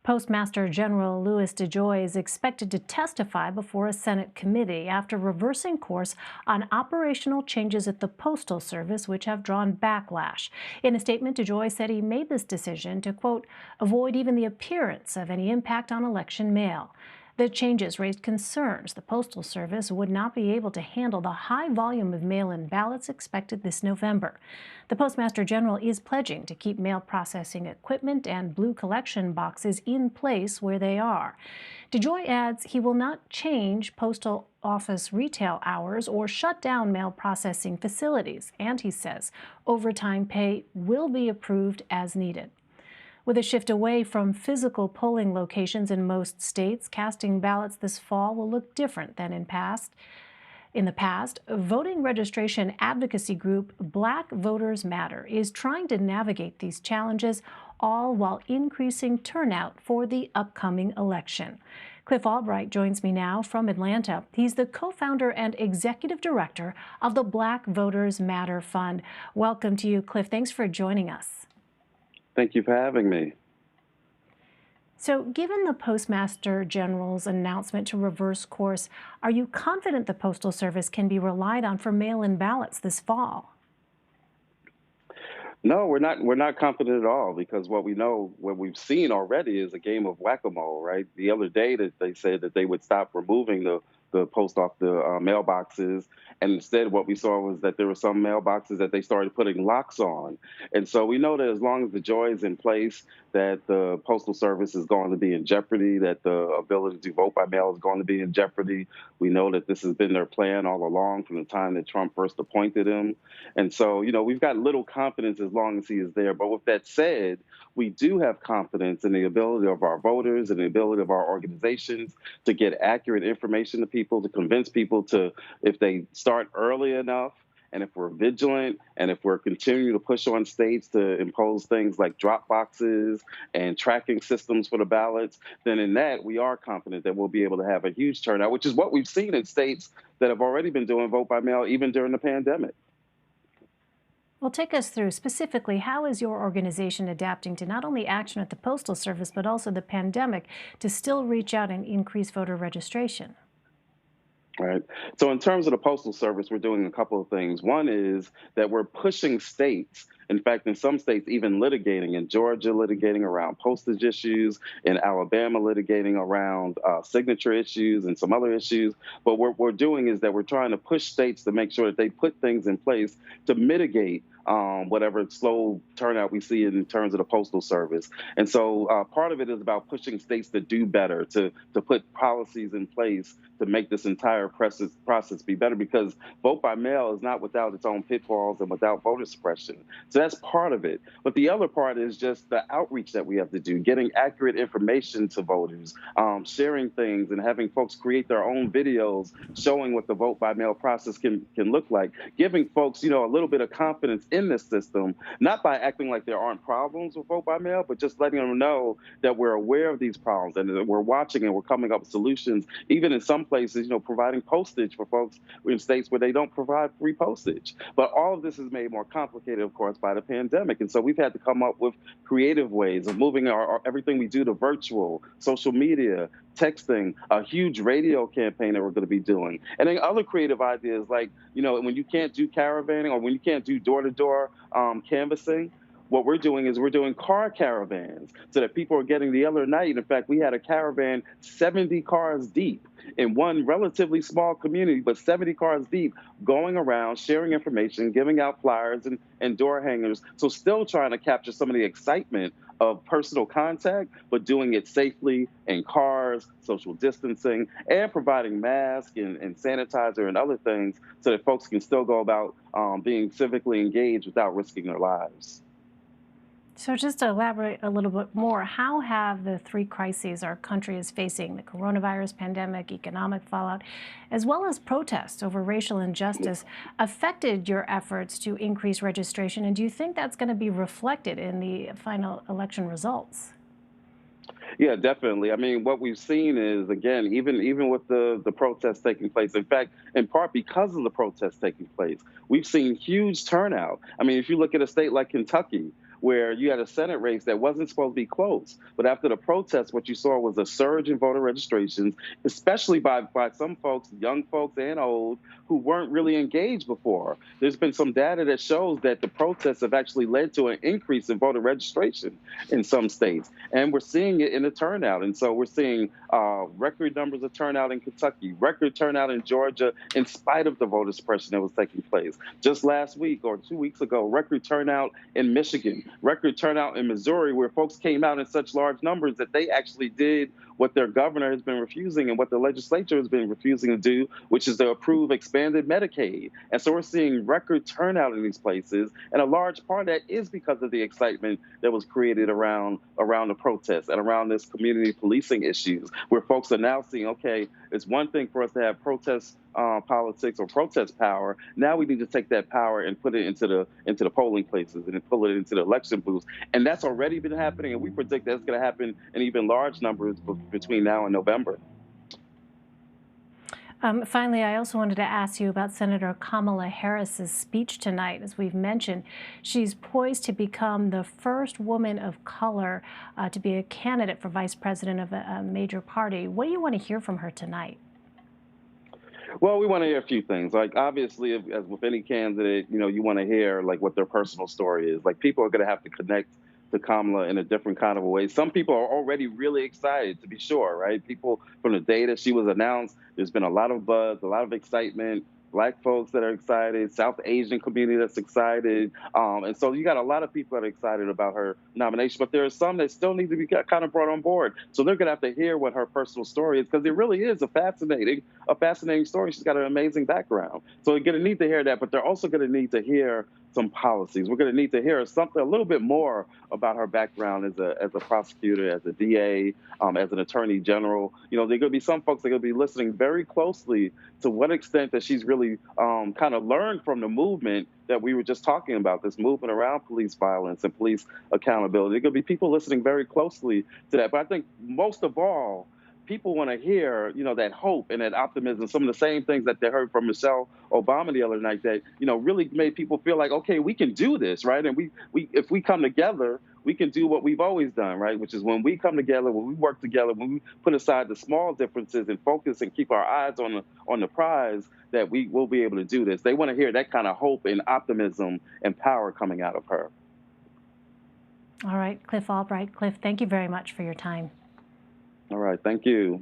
Postmaster General Louis DeJoy is expected to testify before a Senate committee after reversing course on operational changes at the Postal Service, which have drawn backlash. In a statement, DeJoy said he made this decision to, quote, avoid even the appearance of any impact on election mail. The changes raised concerns the Postal Service would not be able to handle the high volume of mail-in ballots expected this November. The Postmaster General is pledging to keep mail processing equipment and blue collection boxes in place where they are. DeJoy adds he will not change postal office retail hours or shut down mail processing facilities, and he says overtime pay will be approved as needed. With a shift away from physical polling locations in most states, casting ballots this fall will look different than in the past. Voting registration advocacy group Black Voters Matter is trying to navigate these challenges, all while increasing turnout for the upcoming election. Cliff Albright joins me now from Atlanta. He's the co-founder and executive director of the Black Voters Matter Fund. Welcome to you, Cliff. Thanks for joining us. Thank you for having me. So, given the Postmaster General's announcement to reverse course, are you confident the Postal Service can be relied on for mail-in ballots this fall? No, we're not. We're not confident at all because what we've seen already is a game of whack-a-mole, right? The other day that they said that they would stop removing the post off the mailboxes, and instead what we saw was that there were some mailboxes that they started putting locks on. And so we know that as long as the joy is in place, that the Postal Service is going to be in jeopardy, that the ability to vote by mail is going to be in jeopardy. We know that this has been their plan all along from the time that Trump first appointed him. And so, we've got little confidence as long as he is there. But with that said, we do have confidence in the ability of our voters and the ability of our organizations to get accurate information to people, to convince people to, if they start early enough, and if we're vigilant, and if we're continuing to push on states to impose things like drop boxes and tracking systems for the ballots, then in that we are confident that we'll be able to have a huge turnout, which is what we've seen in states that have already been doing vote by mail even during the pandemic. Well, take us through specifically, how is your organization adapting to not only action at the Postal Service, but also the pandemic to still reach out and increase voter registration? Right. So in terms of the Postal Service, we're doing a couple of things. One is that we're pushing states. In fact, in some states, even litigating, in Georgia, litigating around postage issues, in Alabama, litigating around signature issues and some other issues. But what we're doing is that we're trying to push states to make sure that they put things in place to mitigate whatever slow turnout we see in terms of the Postal Service. And so part of it is about pushing states to do better, to put policies in place to make this entire process be better, because vote by mail is not without its own pitfalls and without voter suppression. So that's part of it. But the other part is just the outreach that we have to do, getting accurate information to voters, sharing things and having folks create their own videos showing what the vote by mail process can look like, giving folks, a little bit of confidence in this system, not by acting like there aren't problems with vote by mail, but just letting them know that we're aware of these problems and that we're watching and we're coming up with solutions, even in some places, providing postage for folks in states where they don't provide free postage. But all of this is made more complicated, of course, by the pandemic. And so we've had to come up with creative ways of moving everything we do to virtual, social media, texting, a huge radio campaign that we're going to be doing. And then other creative ideas like, when you can't do caravanning or when you can't do door-to-door canvassing, what we're doing is we're doing car caravans so that people are getting the other night. In fact, we had a caravan 70 cars deep in one relatively small community, but 70 cars deep, going around, sharing information, giving out flyers and door hangers. So still trying to capture some of the excitement of personal contact, but doing it safely in cars, social distancing, and providing masks and sanitizer and other things so that folks can still go about being civically engaged without risking their lives. So just to elaborate a little bit more, how have the three crises our country is facing, the coronavirus pandemic, economic fallout, as well as protests over racial injustice, affected your efforts to increase registration? And do you think that's going to be reflected in the final election results? Yeah, definitely. I mean, what we've seen is, again, even with the protests taking place, in fact, in part because of the protests taking place, we've seen huge turnout. I mean, if you look at a state like Kentucky, where you had a Senate race that wasn't supposed to be close. But after the protest, what you saw was a surge in voter registrations, especially by some folks, young folks and old, who weren't really engaged before. There's been some data that shows that the protests have actually led to an increase in voter registration in some states. And we're seeing it in the turnout. And so we're seeing record numbers of turnout in Kentucky, record turnout in Georgia, in spite of the voter suppression that was taking place. Just last week or 2 weeks ago, record turnout in Michigan, record turnout in Missouri, where folks came out in such large numbers that they actually did what their governor has been refusing and what the legislature has been refusing to do, which is to approve expanded Medicaid. And so we're seeing record turnout in these places. And a large part of that is because of the excitement that was created around the protests and around this community policing issues, where folks are now seeing, okay, it's one thing for us to have protest politics or protest power. Now we need to take that power and put it into the polling places and pull it into the election booths. And that's already been happening, and we predict that's going to happen in even large numbers between now and November. Finally, I also wanted to ask you about Senator Kamala Harris's speech tonight. As we've mentioned, she's poised to become the first woman of color to be a candidate for vice president of a major party. What do you want to hear from her tonight? Well, we want to hear a few things. Like, obviously, as with any candidate, you want to hear like what their personal story is. Like, people are going to have to connect to Kamala in a different kind of a way. Some people are already really excited, to be sure, right? People, from the day that she was announced, there's been a lot of buzz, a lot of excitement. Black folks that are excited, South Asian community that's excited. And so you got a lot of people that are excited about her nomination, but there are some that still need to be kind of brought on board. So they're going to have to hear what her personal story is, because it really is a fascinating story. She's got an amazing background. So they're going to need to hear that, but they're also going to need to hear some policies. We're going to need to hear something a little bit more about her background as a prosecutor, as a DA, as an attorney general. There are going to be some folks that are going to be listening very closely to what extent that she's really kind of learned from the movement that we were just talking about, this movement around police violence and police accountability. There are going to be people listening very closely to that. But I think most of all, people want to hear, that hope and that optimism, some of the same things that they heard from Michelle Obama the other night that, really made people feel like, okay, we can do this, right? And if we come together, we can do what we've always done, right? Which is when we come together, when we work together, when we put aside the small differences and focus and keep our eyes on the prize, that we will be able to do this. They want to hear that kind of hope and optimism and power coming out of her. All right, Cliff Albright. Cliff, thank you very much for your time. All right, thank you.